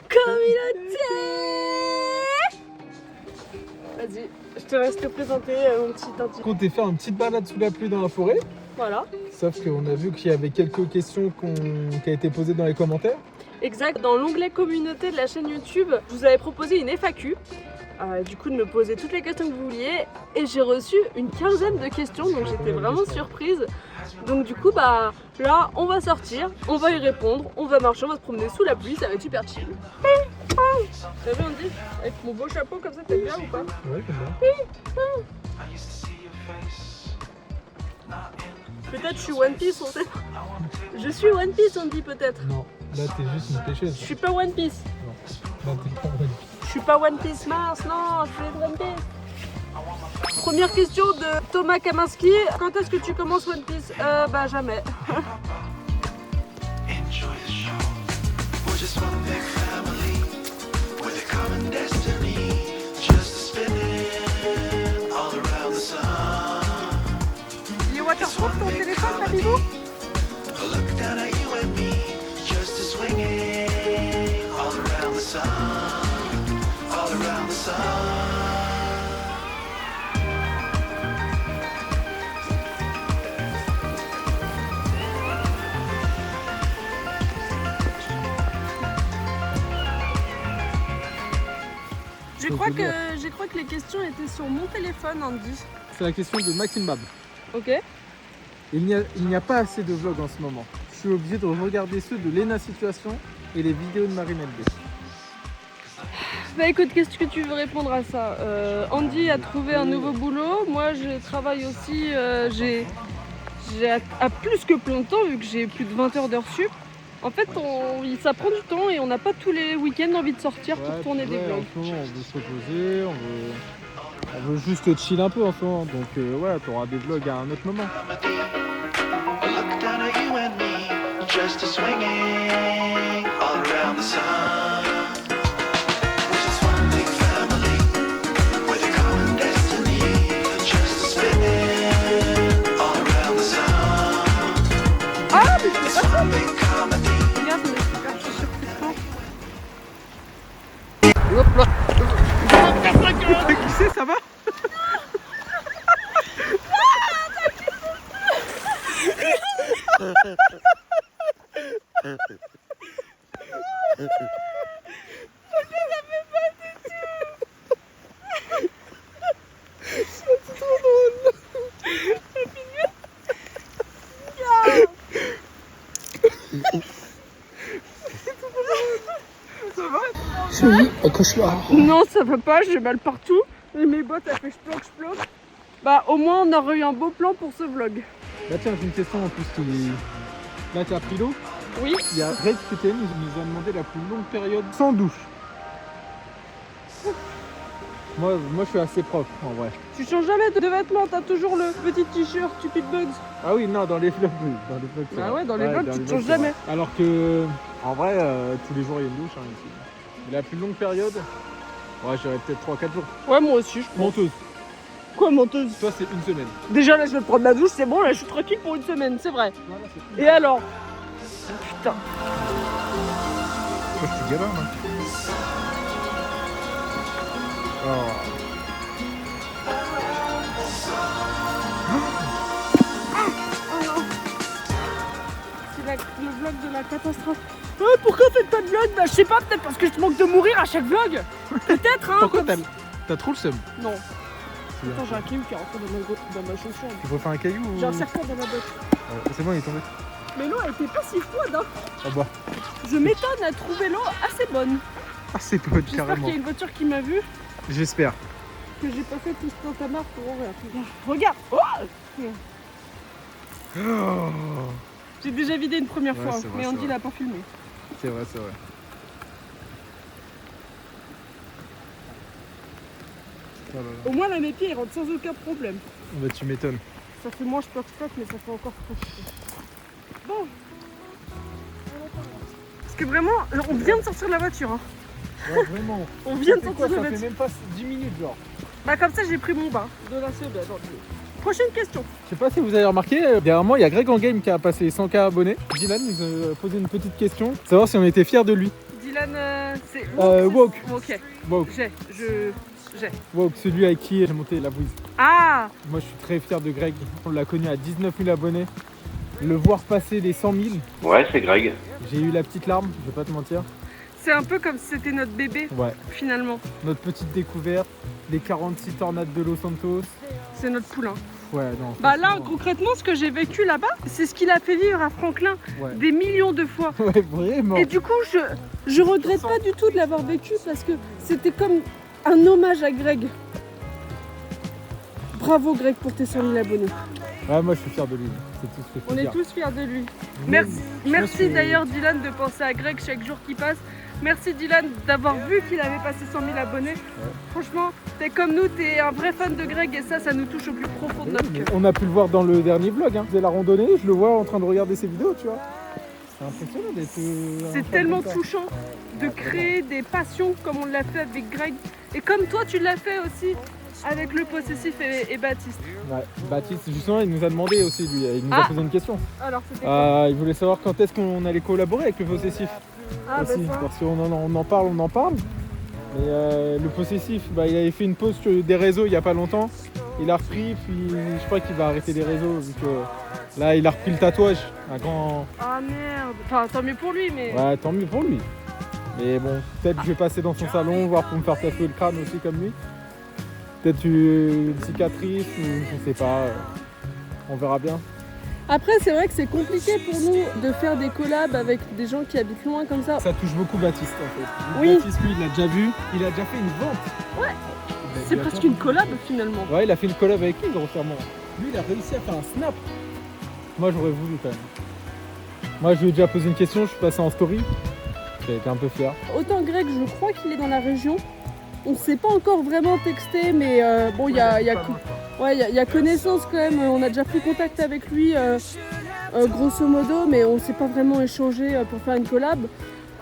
communauté. Vas-y, je te laisse te présenter mon petit Tintin. On comptait faire une petite balade sous la pluie dans la forêt. Voilà. Sauf qu'on a vu qu'il y avait quelques questions qui a été posées dans les commentaires. Exact, dans l'onglet communauté de la chaîne YouTube, je vous avais proposé une FAQ. Du coup de me poser toutes les questions que vous vouliez et j'ai reçu une quinzaine de questions donc j'étais vraiment surprise. Donc du coup bah là on va sortir, on va y répondre, on va marcher, on va se promener sous la pluie, ça va être super chill. T'as vu Andy? Avec mon beau chapeau comme ça, t'aimes bien ou pas? Ouais, j'aime bien. Peut-être je suis One Piece, on sait pas. Je suis One Piece on dit peut-être. Non, là t'es juste une pêcheuse. Je suis pas One Piece. Non, là t'es pas One Piece. Je suis pas One Piece mince, non, je suis One Piece. Première question de Thomas Kaminski. Quand est-ce que tu commences One Piece? Bah jamais. You waterproof ton téléphone, ma bibou? Je crois que les questions étaient sur mon téléphone, Andy. C'est la question de Maxime Bab. Ok. Il n'y a pas assez de vlogs en ce moment. Je suis obligé de regarder ceux de Lena Situation et les vidéos de Marine LB. Bah écoute, qu'est-ce que tu veux répondre à ça? Andy a trouvé un nouveau boulot. Moi, je travaille aussi. J'ai à plus que plein de temps vu que j'ai plus de 20 heures d'heures sup. En fait, ça prend du temps et on n'a pas tous les week-ends envie de sortir pour tourner des vlogs. En ce moment, on veut se reposer, on veut juste chill un peu en ce moment. Donc ouais, tu auras des vlogs à un autre moment. Ah, mais c'est pas ça! Regarde, mais super, je suis surprise. Hop là. Qui c'est, ça va? Non, ça va pas, j'ai mal partout. Et mes bottes, elles fait sploc. Bah, au moins, on aurait eu un beau plan pour ce vlog. Là, tiens, j'ai une question en plus qui. Là, tu as pris l'eau. Oui. Il y a Red QTN, nous a demandé la plus longue période sans douche. Moi, je suis assez propre en vrai. Tu changes jamais de vêtements, t'as toujours le petit t-shirt Stupid Bugs. Ah oui, non, dans les vlogs, oui. Dans les vlogs, Bah ouais, dans les vlogs, tu te changes jamais. Alors que, en vrai, tous les jours, il y a une douche hein, ici. Et la plus longue période, ouais, j'aurais peut-être 3-4 jours. Ouais, moi aussi, je pense. Menteuse. Quoi, menteuse? Toi, c'est une semaine. Déjà, là, je vais prendre ma douche, c'est bon, là, je suis tranquille pour une semaine, c'est vrai. Voilà, c'est tout. Et alors? Putain. Moi, je suis gamin, hein. Oh. C'est le vlog de la catastrophe. Pourquoi faites pas de vlog? Bah je sais pas, peut-être parce que je manque de mourir à chaque vlog. Peut-être hein. Pourquoi t'as trop le seum? Non. Attends, j'ai un caillou qui est rentré dans ma chaussure. Tu préfères un caillou ou... J'ai un serpent dans ma botte. C'est bon, il est tombé. Mais l'eau elle était pas si froide hein. Ah bah. Je m'étonne à trouver l'eau assez bonne. Ah c'est bonne J'espère carrément. qu'il y a une voiture qui m'a vu. J'espère. Que j'ai pas fait tout ce tintamarre pour regarde. Oh Oh. J'ai déjà vidé une première Ouais, fois, c'est vrai, mais c'est Andy vrai. l'a pas filmé. C'est vrai, c'est vrai. Oh là là. Au moins là mes pieds ils rentrent sans aucun problème. Bah tu m'étonnes. Ça fait moins sploc, mais ça fait encore trop. Bon. Parce que vraiment, on vient de sortir de la voiture. Hein. Ouais, vraiment. On vient de C'est sortir quoi, de la ça fait voiture. même pas 10 minutes genre. Bah comme ça j'ai pris mon bain de la CEB aujourd'hui. Prochaine question. Je sais pas si vous avez remarqué, derrière moi il y a Greg en Game qui a passé 100K abonnés. Dylan nous a posé une petite question, savoir si on était fiers de lui. Dylan, C'est Woke. Ok, Woke. j'ai. Woke, celui avec qui j'ai monté la bouise. Ah, Moi je suis très fier de Greg. On l'a connu à 19 000 abonnés. Le voir passer les 100 000, Ouais, c'est Greg. j'ai eu la petite larme, je vais pas te mentir. c'est un peu comme si c'était notre bébé, Ouais. finalement. Notre petite découverte, les 46 tornades de Los Santos. C'est notre poulain. Ouais, non. Bah là, franchement, concrètement, ce que j'ai vécu là-bas, c'est ce qu'il a fait vivre à Franklin Ouais. des millions de fois. Ouais, vraiment. Et du coup, je regrette pas du tout de l'avoir vécu parce que c'était comme un hommage à Greg. Bravo Greg pour tes 100 000 abonnés. Ouais, moi je suis fier de lui. C'est tout ce que je peux On est dire. tous fiers de lui. Même- Merci, je merci pense que- d'ailleurs Dylan de penser à Greg chaque jour qui passe. Merci Dylan d'avoir vu qu'il avait passé 100 000 abonnés. Franchement, t'es comme nous, t'es un vrai fan de Greg et ça nous touche au plus profond de notre cœur. On a pu le voir dans le dernier vlog. Hein. C'est la randonnée, je le vois en train de regarder ses vidéos, tu vois. C'est impressionnant d'être. un C'est fan tellement comme ça. touchant de créer des passions comme on l'a fait avec Greg. Et comme toi, tu l'as fait aussi avec le possessif et Baptiste. Ouais, Baptiste, justement, il nous a demandé aussi, lui, il nous Ah. a posé une question. Alors, c'était quoi Il voulait savoir quand est-ce qu'on allait collaborer avec le possessif Ah, bah aussi, ça. parce qu'on on en parle. Mais le possessif, il avait fait une pause sur des réseaux il y a pas longtemps. Il a repris, puis je crois qu'il va arrêter les réseaux vu que là, il a repris le tatouage, un grand. Ah merde. Enfin, tant mieux pour lui, mais. Ouais, tant mieux pour lui. Mais bon, peut-être je vais passer dans son salon, voir pour me faire tatouer le crâne aussi comme lui. Peut-être une cicatrice ou je sais pas. On verra bien. Après, c'est vrai que c'est compliqué pour nous de faire des collabs avec des gens qui habitent loin comme ça. Ça touche beaucoup Baptiste en fait. Oui. Baptiste, lui, il l'a déjà vu. Il a déjà fait une vente. Ouais. Il a C'est déjà presque fait- une collab finalement. Ouais, il a fait une collab avec lui, grossièrement. Lui, il a réussi à faire un snap. Moi, j'aurais voulu quand même. Moi, je lui ai déjà posé une question, je suis passé en story. J'ai été un peu fier. Autant Greg, je crois qu'il est dans la région. On ne s'est pas encore vraiment texté, mais bon, il y a connaissance quand même. On a déjà pris contact avec lui, grosso modo, mais on ne s'est pas vraiment échangé pour faire une collab.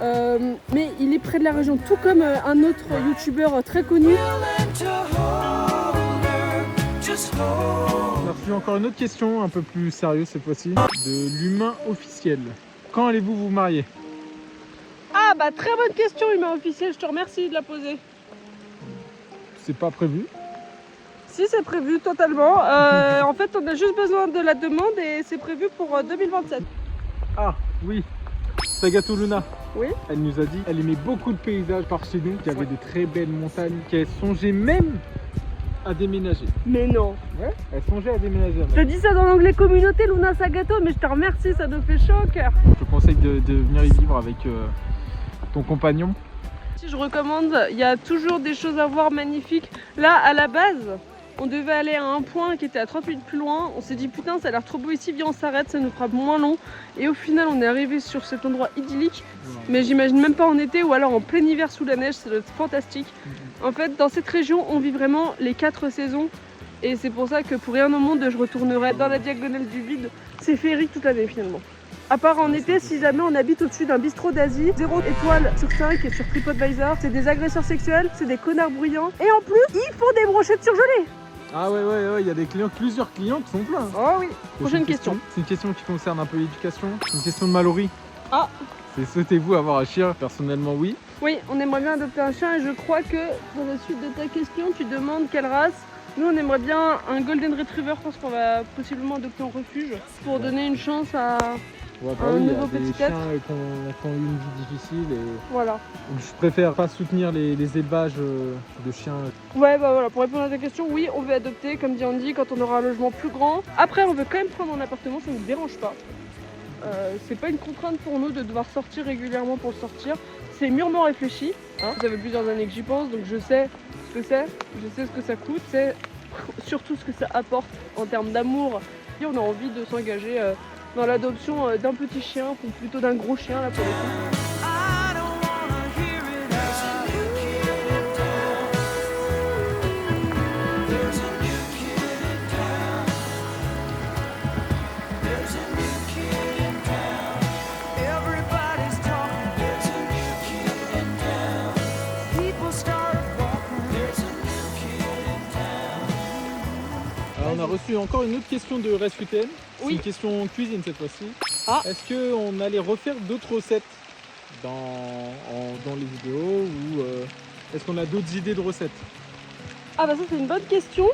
Mais il est près de la région, tout comme un autre youtubeur très connu. On a reçu encore une autre question, un peu plus sérieuse cette fois-ci, de l'humain officiel. Quand allez-vous vous marier? Ah bah très bonne question, humain officiel, je te remercie de la poser. C'est pas prévu. Si, c'est prévu totalement. En fait, on a juste besoin de la demande et c'est prévu pour 2027. Ah, oui. Sagato Luna. Oui. Elle nous a dit qu'elle aimait beaucoup de paysages par chez nous, qu'il y avait de très belles montagnes, qu'elle songeait même à déménager. Mais non. Ouais, elle songeait à déménager. Je te dis ça dans l'onglet communauté, Luna Sagato, mais je te remercie, ça nous fait chaud au cœur. Je te conseille de venir y vivre avec ton compagnon. Si je recommande, il y a toujours des choses à voir magnifiques. Là, à la base, on devait aller à un point qui était à 30 minutes plus loin. On s'est dit putain, ça a l'air trop beau ici, viens on s'arrête, ça nous fera moins long. Et au final, on est arrivé sur cet endroit idyllique. Mais j'imagine même pas en été ou alors en plein hiver sous la neige, ça doit être fantastique. En fait, dans cette région, on vit vraiment les 4 saisons. Et c'est pour ça que pour rien au monde, je retournerai dans la diagonale du vide. C'est féerique toute l'année finalement. À part en été, si jamais on habite au-dessus d'un bistrot d'Asie, 0 étoiles sur 5 et sur TripAdvisor, c'est des agresseurs sexuels, c'est des connards bruyants. Et en plus, ils font des brochettes surgelées. Ah ouais, il y a des clients, plusieurs clients qui sont pleins. Oh oui. C'est Prochaine une question. C'est une question qui concerne un peu l'éducation. C'est une question de Mallory. Ah. C'est souhaitez-vous avoir un chien? Personnellement, oui. Oui, on aimerait bien adopter un chien et je crois que pour la suite de ta question, tu demandes quelle race. Nous, on aimerait bien un Golden Retriever, je pense qu'on va possiblement adopter en refuge pour donner une chance à... Ouais, Un il y a nouveau des petit chiens être. qui ont eu une vie difficile et Voilà. je préfère pas soutenir les élevages de chiens. Ouais, bah voilà, pour répondre à ta question, oui, on veut adopter, comme dit Andy, quand on aura un logement plus grand. Après, on veut quand même prendre un appartement, ça ne nous dérange pas. C'est pas une contrainte pour nous de devoir sortir régulièrement pour sortir. C'est mûrement réfléchi. Hein. Ça fait plusieurs années que j'y pense, donc je sais ce que c'est, je sais ce que ça coûte, c'est surtout ce que ça apporte en termes d'amour. Et on a envie de s'engager dans l'adoption d'un petit chien, ou plutôt d'un gros chien là pour le coup. Alors, on a reçu encore une autre question de ResQTN. C'est Oui. une question cuisine cette fois-ci. Ah. Est-ce qu'on allait refaire d'autres recettes en dans les vidéos ou est-ce qu'on a d'autres idées de recettes? Ah bah ça c'est une bonne question.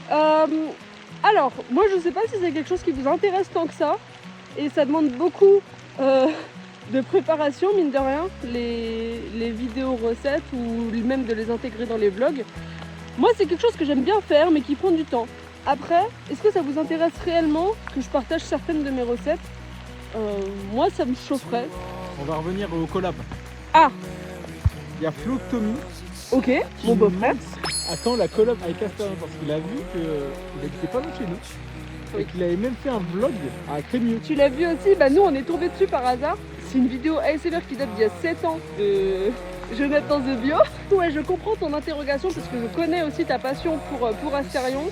Alors, moi je sais pas si c'est quelque chose qui vous intéresse tant que ça. Et ça demande beaucoup de préparation, mine de rien, les vidéos recettes ou même de les intégrer dans les vlogs. Moi c'est quelque chose que j'aime bien faire mais qui prend du temps. Après, est-ce que ça vous intéresse réellement que je partage certaines de mes recettes? Moi ça me chaufferait. On va revenir au collab. Ah, Il y a Flo Tommy ok, qui mon nous beau-frère. attend la collab avec Astor parce qu'il a vu qu'il habitait pas loin de chez nous. Et qu'il avait même fait un vlog à Crémieux. Tu l'as vu aussi, bah nous on est tombé dessus par hasard. C'est une vidéo ASMR qui date d'il y a 7 ans de Jonathan The Bio. Ouais, je comprends ton interrogation parce que je connais aussi ta passion pour Astarion.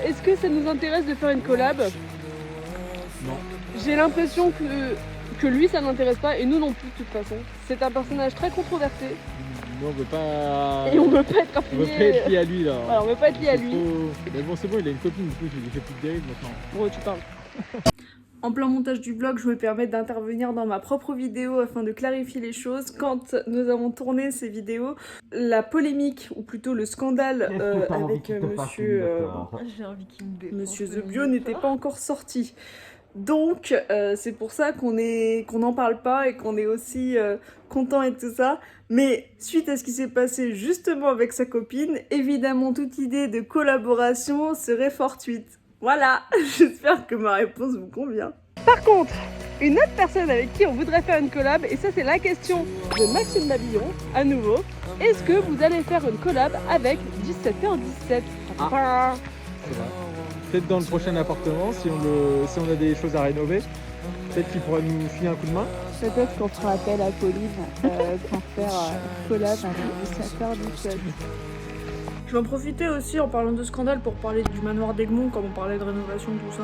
Est-ce que ça nous intéresse de faire une collab? Non. J'ai l'impression que lui ça n'intéresse pas et nous non plus de toute façon. C'est un personnage très controversé Nous on veut pas. et on veut pas être On veut affilié. pas être lié à lui là. Voilà, on veut pas être lié à lui. Mais bon c'est bon, il a une copine, du coup je lui fais plus de dérive maintenant. Bon, tu parles. En plein montage du vlog, je me permets d'intervenir dans ma propre vidéo afin de clarifier les choses. Quand nous avons tourné ces vidéos, la polémique, ou plutôt le scandale avec Monsieur The Bio n'était pas encore sorti. Donc c'est pour ça qu'on n'en parle pas et qu'on est aussi content et tout ça. Mais suite à ce qui s'est passé justement avec sa copine, évidemment toute idée de collaboration serait fortuite. Voilà, j'espère que ma réponse vous convient. Par contre, une autre personne avec qui on voudrait faire une collab, et ça c'est la question de Maxime Babillon, à nouveau. Est-ce que vous allez faire une collab avec 17h17? Ah. C'est vrai. Peut-être dans le prochain appartement, si on a des choses à rénover, peut-être qu'il pourra nous filer un coup de main. Peut-être qu'on fera appel à Pauline pour faire une collab avec 17h17. Je vais en profiter aussi en parlant de scandale pour parler du manoir d'Egmont, comme on parlait de rénovation, tout ça.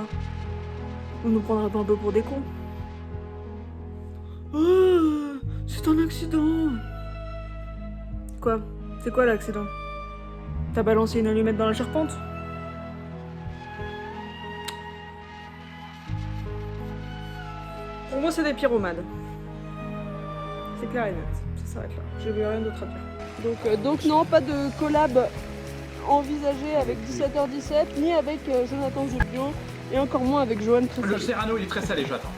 On nous prendrait pas un peu pour des cons? Oh, c'est un accident. Quoi? C'est quoi l'accident? T'as balancé une allumette dans la charpente? Pour moi, c'est des pyromades. C'est clair et net. Ça s'arrête là. Je n'ai rien d'autre à dire. Donc non, pas de collab envisagé avec 17h17, ni avec Jonathan The Bio, et encore moins avec Johan très Le salé. Serrano, il est très salé, j'attends.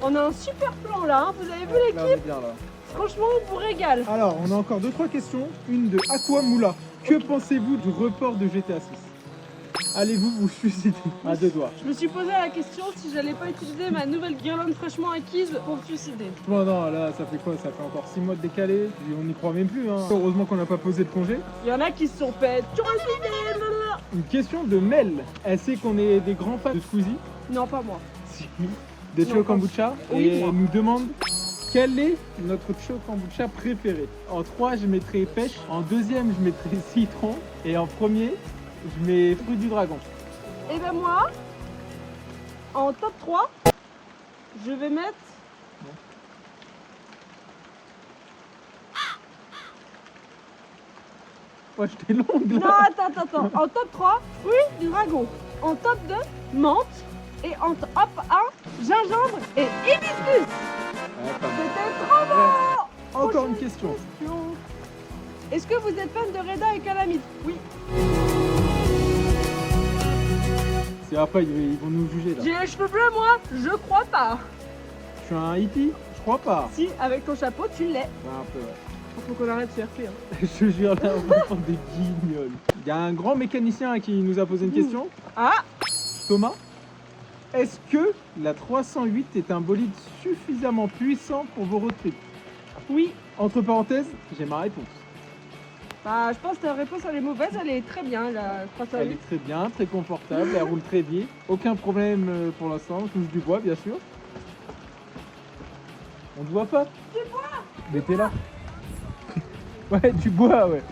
On a un super plan là, hein. Vous avez vu Là, on l'équipe? est bien, là. Franchement, on vous régale. Alors, on a encore 2-3 questions. Une de Aqua Moula. Que pensez-vous du report de GTA 6? Allez-vous vous suicider à deux doigts? Je me suis posé la question si j'allais pas utiliser ma nouvelle guirlande fraîchement acquise pour me suicider. Non, non, là, ça fait quoi? Ça fait encore 6 mois de décalé. Et on n'y croit même plus. Hein. Heureusement qu'on n'a pas posé de congé. Il y en a qui se sont fait suicider. Une question de Mel. Elle sait qu'on est des grands fans de Squeezie. Non, pas moi. Si. De Non, Cho pas- Kombucha. Oui, Et moi. elle nous demande quel est notre Cho Kombucha préféré. En 3, je mettrai pêche. En deuxième, je mettrai citron. Et en premier, je mets fruit du dragon. Et ben moi, en top 3, je vais mettre... Ouais, j'étais longue Non, là. attends. En top 3, fruit du dragon. En top 2, menthe. Et en top 1, gingembre et hibiscus. Ouais, pas mal. C'était trop bon. Encore une question. Est-ce que vous êtes fan de Reda et Calamite? Oui. C'est après, ils vont nous juger là. J'ai les cheveux bleus, moi? Je crois pas. Je suis un hippie? Je crois pas. Si, avec ton chapeau, tu l'es. Ouais, un peu, ouais. Faut qu'on arrête de faire rire. Je te jure, là, on va prendre des guignols. Il y a un grand mécanicien qui nous a posé une question. Ah, Thomas, est-ce que la 308 est un bolide suffisamment puissant pour vos road trips? oui. Entre parenthèses, j'ai ma réponse. Bah, je pense que ta réponse, elle est mauvaise. Elle est très bien, la Elle 308. est très bien, très confortable, elle roule très vite. Aucun problème pour l'instant, on touche du bois bien sûr. On ne voit pas. Du bois. Mais t'es là. Ouais, du bois, ouais.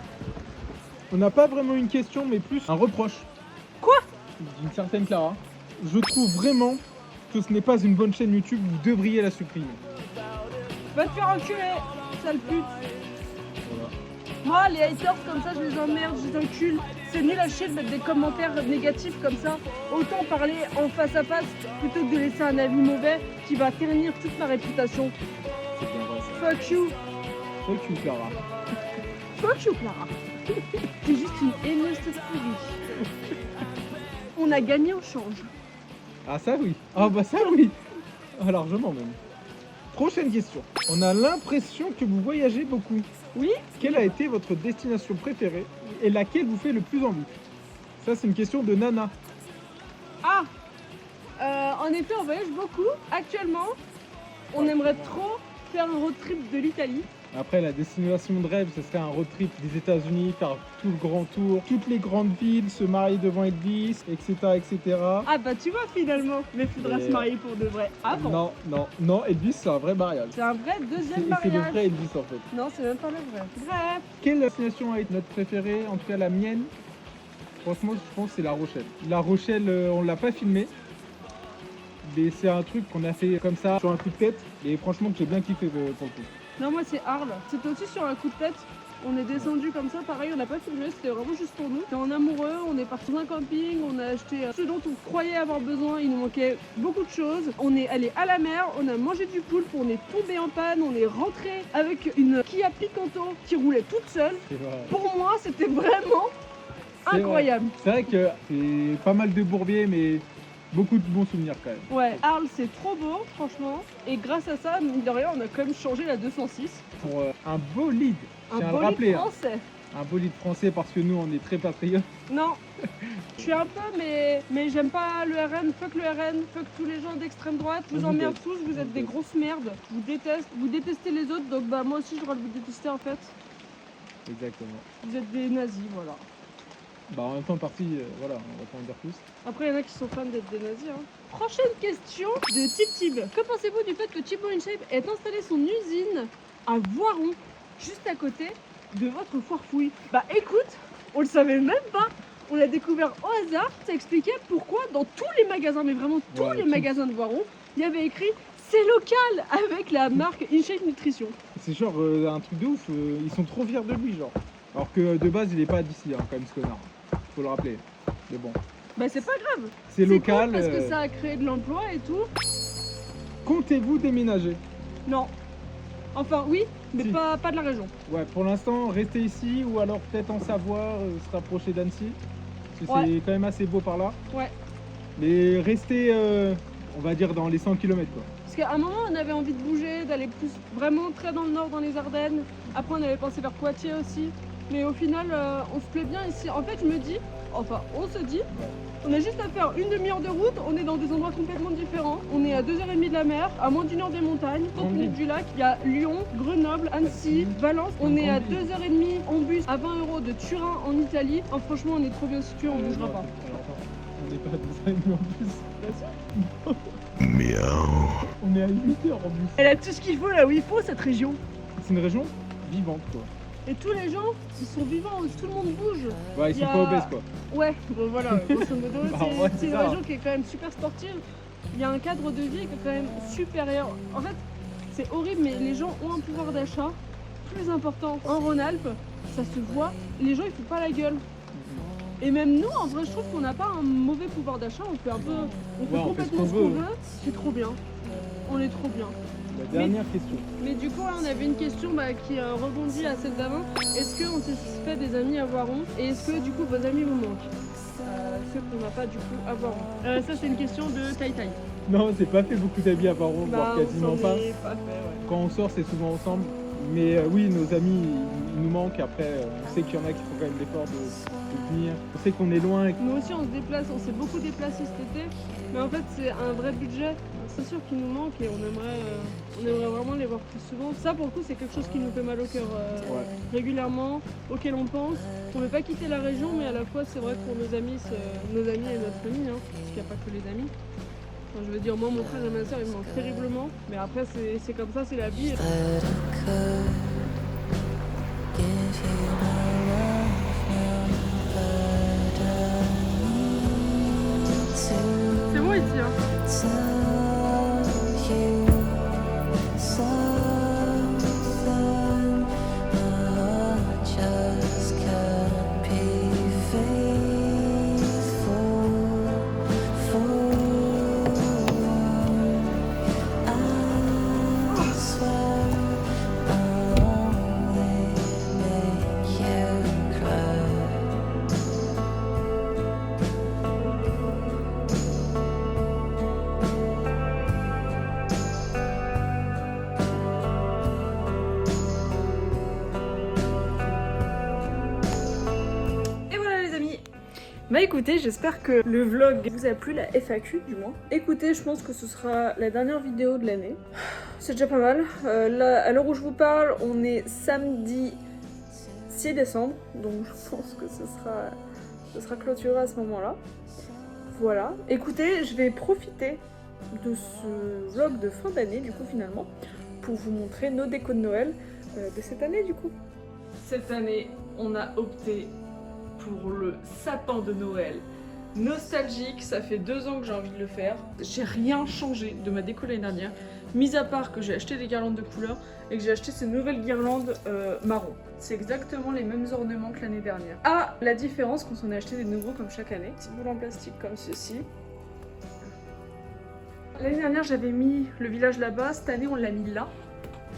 On n'a pas vraiment une question, mais plus un reproche. Quoi? D'une certaine Clara. Je trouve vraiment que ce n'est pas une bonne chaîne YouTube, vous devriez la supprimer. Va te faire enculer, sale pute. Voilà. Moi, les haters comme ça, je les emmerde, je les encule. C'est nul à chier de mettre des commentaires négatifs comme ça. Autant parler en face à face plutôt que de laisser un avis mauvais qui va ternir toute ma réputation. C'est bien vrai ça. Fuck you. Fuck you, Clara. Fuck you, Clara. T'es juste une haineuse de pourrie. On a gagné au change. Ah ça oui. Ah bah ça oui. Ah, largement même. Prochaine question. On a l'impression que vous voyagez beaucoup. Oui? Quelle a été votre destination préférée et laquelle vous fait le plus envie? Ça c'est une question de Nana. Ah en effet, on voyage beaucoup. Actuellement, on aimerait trop faire un road trip de l'Italie. Après la destination de rêve, ce serait un road trip des États-Unis, faire tout le grand tour, toutes les grandes villes, se marier devant Elvis, etc. etc. Ah bah tu vois finalement, mais faudra Et se marier pour de vrai avant. Non, Elvis c'est un vrai mariage. C'est un vrai deuxième C'est le mariage. vrai Elvis en fait. Non, c'est même pas le vrai. Bref. Quelle destination a été notre préférée, en tout cas la mienne? Franchement, je pense que c'est La Rochelle. La Rochelle, on l'a pas filmé, mais c'est un truc qu'on a fait comme ça, sur un coup de tête, et franchement que j'ai bien kiffé pour le coup. Non, moi c'est Arles. C'était aussi sur un coup de tête. On est descendu comme ça, pareil, on n'a pas filmé, c'était vraiment juste pour nous. On est en amoureux, on est parti dans un camping, on a acheté ce dont on croyait avoir besoin, il nous manquait beaucoup de choses. On est allé à la mer, on a mangé du poulpe, on est tombé en panne, on est rentré avec une Kia Picanto qui roulait toute seule. C'est vrai. Pour moi, c'était vraiment C'est incroyable. C'est vrai que c'est pas mal de bourbiers, mais beaucoup de bons souvenirs quand même. Ouais, Arles c'est trop beau, franchement. Et grâce à ça, mine de rien, on a quand même changé la 206. Pour un bolide, je Un tiens à le bolide rappeler. Hein. français. Un bolide français parce que nous on est très patriotes. Non, je suis un peu, mais j'aime pas le RN, fuck le RN, fuck tous les gens d'extrême droite, je vous Je emmerde déteste. tous, vous êtes des grosses merdes, je vous déteste, vous détestez les autres, donc bah moi aussi je dois vous détester en fait. Exactement. Vous êtes des nazis, voilà. Bah en même temps parti, voilà, on va pas en dire plus. Après il y en a qui sont fans d'être des nazis. Hein. Prochaine question de Tip Tib. Que pensez-vous du fait que Thibaut InShape ait installé son usine à Voiron, juste à côté de votre foire fouille? Bah écoute, on le savait même pas. On l'a découvert au hasard. Ça expliquait pourquoi dans tous les magasins, mais vraiment tous Ouais, les tout. magasins de Voiron, il y avait écrit c'est local avec la marque InShape Nutrition. C'est genre un truc de ouf, ils sont trop fiers de lui genre. Alors que de base il est pas d'ici hein, quand même ce connard. Faut le rappeler. Mais bon. Bah c'est pas grave. C'est local. Cool parce que ça a créé de l'emploi et tout. Comptez-vous déménager? Non. Enfin oui, mais Si. pas de la région. Ouais, pour l'instant, rester ici ou alors peut-être en Savoie, se rapprocher d'Annecy. Parce que Ouais. c'est quand même assez beau par là. Ouais. Mais rester, on va dire, dans les 100 km quoi. Parce qu'à un moment, on avait envie de bouger, d'aller plus vraiment très dans le nord, dans les Ardennes. Après, on avait pensé vers Poitiers aussi. Mais au final, on se plaît bien ici. En fait, je me dis, enfin, on se dit, on a juste à faire une demi-heure de route. On est dans des endroits complètement différents. On est à 2h30 de la mer, à moins d'une heure des montagnes, 30 minutes du lac. Il y a Lyon, Grenoble, Annecy, Valence. On est à 2h30 en bus, à 20 € de Turin en Italie. Oh, franchement, on est trop bien situé, on bougera pas. On n'est pas à 2 heures et demie en plus. Miaou. On est à 8 heures en bus. Elle a tout ce qu'il faut là où il faut, cette région. C'est une région vivante quoi. Et tous les gens, ils sont vivants, tout le monde bouge. Ouais, ils Il sont y a- pas obèses quoi. Ouais, bon voilà, grosso modo, Bah, ouais, c'est c'est une ça. région qui est quand même super sportive. Il y a un cadre de vie qui est quand même supérieur. En fait, c'est horrible, mais les gens ont un pouvoir d'achat plus important. En Rhône-Alpes, ça se voit, les gens ils font pas la gueule. Et même nous, en vrai, je trouve qu'on n'a pas un mauvais pouvoir d'achat, on fait un peu, on fait Ouais, on fait ce complètement qu'on ce qu'on veut. veut. C'est trop bien. On est trop bien. La dernière question. Mais du coup, là, on avait une question qui rebondit à celle d'avant. Est-ce qu'on s'est fait des amis à Voiron? Et est-ce que du coup vos amis vous manquent? Ceux qu'on n'a pas du coup à Voiron. Ça, c'est une question de Tai Tai. Non, c'est pas fait beaucoup d'amis à Voiron, voire Bah, quasiment on s'en pas. est pas fait, ouais. Quand on sort, c'est souvent ensemble. Mais oui, nos amis, ils nous manquent. Après, on sait qu'il y en a qui font quand même l'effort de venir. On sait qu'on est loin. Nous aussi, on se déplace, on s'est beaucoup déplacé cet été. Mais en fait, c'est un vrai budget. C'est sûr qu'il nous manque et on aimerait vraiment les voir plus souvent. Ça, pour le coup, c'est quelque chose qui nous fait mal au cœur Ouais. régulièrement, auquel on pense. On ne veut pas quitter la région, mais à la fois, c'est vrai que pour nos amis et notre famille, hein, parce qu'il n'y a pas que les amis. Enfin, je veux dire, moi, mon frère et ma soeur, ils me manquent terriblement. Mais après, c'est comme ça, c'est la vie. C'est bon ici, hein. Bah écoutez, j'espère que le vlog vous a plu, la FAQ du moins. Écoutez, je pense que ce sera la dernière vidéo de l'année. C'est déjà pas mal. Là, à l'heure où je vous parle, on est samedi 6 décembre. Donc je pense que ce sera clôturé à ce moment-là. Voilà. Écoutez, je vais profiter de ce vlog de fin d'année du coup finalement pour vous montrer nos décos de Noël de cette année du coup. Cette année, on a opté pour le sapin de Noël nostalgique. Ça fait 2 ans que j'ai envie de le faire. J'ai rien changé de ma déco l'année dernière, mis à part que j'ai acheté des guirlandes de couleurs et que j'ai acheté ces nouvelles guirlandes marron. C'est exactement les mêmes ornements que l'année dernière. Ah, la différence quand on a acheté des nouveaux comme chaque année, petite boule en plastique comme ceci. L'année dernière j'avais mis le village là-bas, cette année on l'a mis là,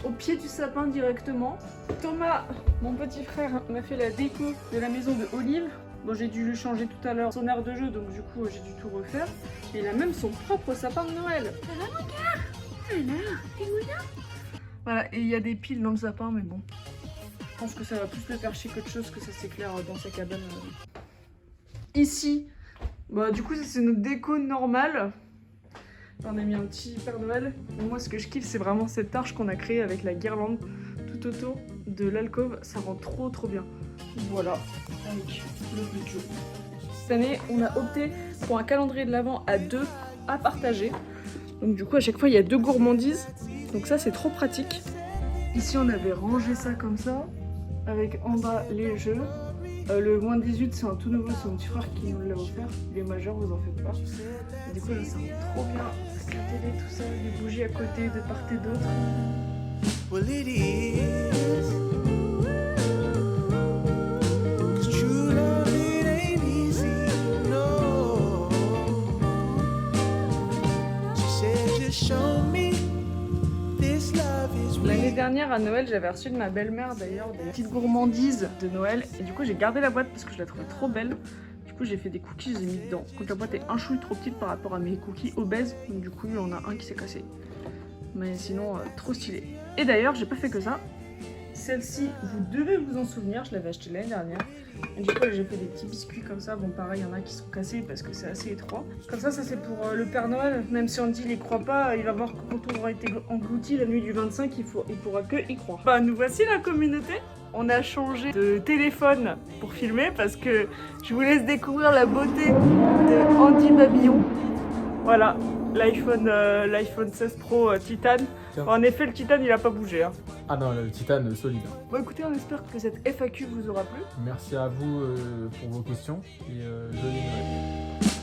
au pied du sapin directement. Thomas, mon petit frère, m'a fait la déco de la maison de Olive. Bon, j'ai dû lui changer tout à l'heure son aire de jeu, donc du coup j'ai dû tout refaire. Et il a même son propre sapin de Noël. Voilà, et il y a des piles dans le sapin, mais bon. Je pense que ça va plus le faire chier qu'autre chose, que ça s'éclaire dans sa cabane. Ici, bah du coup ça c'est notre déco normale. On a mis un petit Père Noël. Et moi ce que je kiffe c'est vraiment cette arche qu'on a créée avec la guirlande tout autour de l'alcôve. Ça rend trop bien. Voilà, avec le budget. Cette année on a opté pour un calendrier de l'Avent à 2 à partager. Donc du coup à chaque fois il y a 2 gourmandises. Donc ça c'est trop pratique. Ici on avait rangé ça comme ça, avec en bas les jeux. Le moins de 18 c'est un tout nouveau, c'est mon petit frère qui nous l'a offert. Il est majeur, vous en faites pas. Et du coup là ça rend trop bien. Avec la télé, tout ça, les bougies à côté de part et d'autre. Well, it is. 'Cause true love, it ain't easy, no. She said, just show me this love is real. L'année dernière à Noël, j'avais reçu de ma belle-mère d'ailleurs des petites gourmandises de Noël. Et du coup, j'ai gardé la boîte parce que je la trouvais trop belle. Du coup, j'ai fait des cookies, je les ai mis dedans. Donc la boîte est un chouille trop petite par rapport à mes cookies obèses. Donc du coup, il y en a un qui s'est cassé. Mais sinon, trop stylé. Et d'ailleurs, j'ai pas fait que ça. Celle-ci, vous devez vous en souvenir, je l'avais achetée l'année dernière. Et du coup, j'ai fait des petits biscuits comme ça. Bon, pareil, il y en a qui sont cassés parce que c'est assez étroit. Comme ça c'est pour le Père Noël. Même si Andy il croit pas, il va voir que quand on aura été englouti la nuit du 25, il pourra que y croire. Bah, nous voici la communauté. On a changé de téléphone pour filmer parce que je vous laisse découvrir la beauté de Andy Babillon. Voilà, l'iPhone 16 Pro Titane. En effet, le Titane il a pas bougé. Hein. Ah non, le titane solide. Bon écoutez, on espère que cette FAQ vous aura plu. Merci à vous pour vos questions et joyeux Noël.